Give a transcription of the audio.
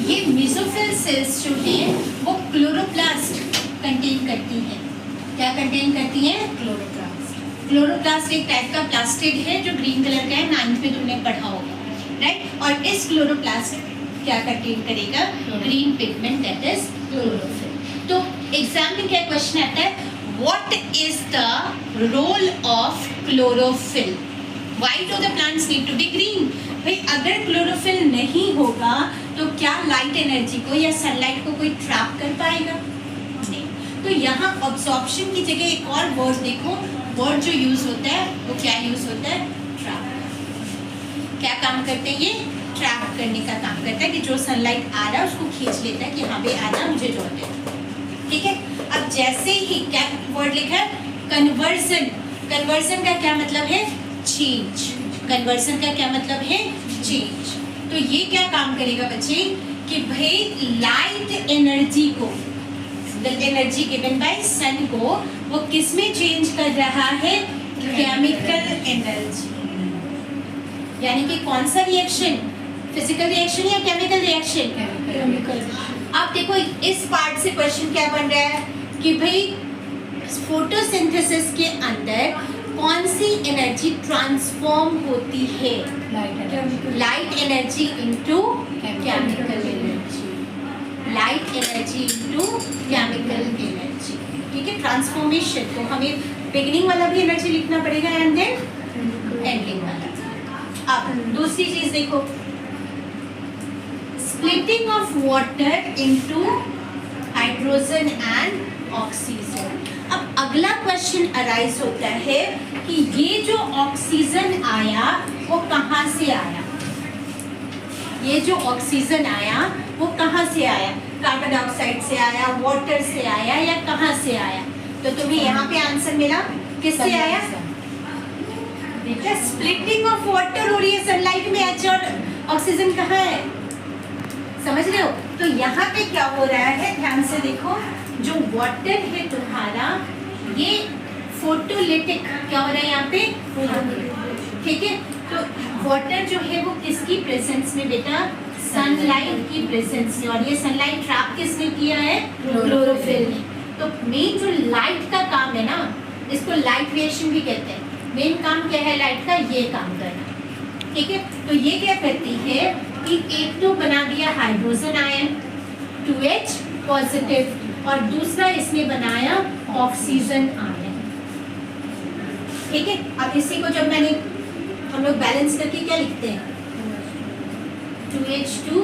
ये mesophyll cells जो हैं वो क्लोरोप्लास्ट कंटेन करती हैं। क्या कंटेन करती हैं? क्लोरोप्लास्ट एक टाइप का प्लास्टिड है जो ग्रीन कलर का है, 9th में तुमने पढ़ा होगा, राइट। और इस क्लोरोप्लास्ट क्या कंटेन करेगा? Green pigment, that is chlorophyll. तो एग्जाम में क्या क्वेश्चन आता है? What is the role of chlorophyll? Why do the plants need to be green? भाई अगर क्लोरोफिल नहीं होगा तो क्या लाइट एनर्जी को या सनलाइट को कोई ट्रैप कर पाएगा? नहीं। तो यहाँ ऑब्जॉर्प्शन की जगह एक और वर्ड देखो, वर्ड जो यूज होता है वो क्या यूज होता है? ट्रैप। क्या काम करते हैं ये? ट्रैप करने का काम करता है कि जो सनलाइट आ रहा है उसको खींच लेता है कि हाँ भाई आना, मुझे जोड़ दे। ठीक है। अब जैसे ही क्या वर्ड लिखा है? कन्वर्जन। कन्वर्जन का क्या मतलब है? चेंज। कन्वर्जन का क्या मतलब है? चेंज। तो ये क्या काम करेगा बच्चे कि भाई लाइट एनर्जी को, द एनर्जी गिवन बाय सन को वो किस में चेंज कर रहा है? Chemical energy. यानी कि कौन सा रिएक्शन? फिजिकल रिएक्शन या केमिकल रिएक्शन? केमिकल। अब देखो इस पार्ट से क्वेश्चन क्या बन रहा है कि भाई फोटोसिंथेसिस के अंदर कौन सी एनर्जी ट्रांसफॉर्म होती है? Light energy into chemical energy. Light energy into chemical energy. ठीक है। ट्रांसफॉर्मेशन तो हमें बिगिनिंग वाला भी एनर्जी लिखना पड़ेगा एंड देन एंडिंग वाला। अब दूसरी चीज देखो, splitting of water into hydrogen and oxygen. अब अगला क्वेश्चन अराइज होता है कि ये जो ऑक्सीजन आया वो कहाँ से आया? ये जो ऑक्सीजन आया वो कहाँ से आया? कार्बन डाइऑक्साइड से आया, वाटर से आया या कहाँ से आया? तो तुम्हें यहाँ पे आंसर मिला किससे आया? बेटा स्प्लिटिंग ऑफ वाटर हो रही है सनलाइट में, एच और ऑक्सीजन कहाँ है? समझ रहे हो? तो यहाँ पे क्या हो रहा है, ध्यान से देखो, जो वाटर है तुम्हारा ये फोटोलिटिक क्या हो रहा है यहाँ पे? ठीक है। तो वाटर जो है वो किसकी प्रेजेंस में बेटा? सनलाइट की प्रेजेंस में। और ये सनलाइट ट्रैप किसने किया है? क्लोरोफिल ने। तो मेन जो लाइट का काम है ना, इसको लाइट रिएक्शन भी कहते हैं। मेन काम क्या है लाइट का? ये काम करना। ठीक है। तो ये क्या करती है कि एक तो बना दिया हाइड्रोजन आयन 2H पॉजिटिव और दूसरा इसने बनाया ऑक्सीजन आयन। ठीक है। अब इसी को जब हम लोग बैलेंस करके क्या लिखते हैं? 2H2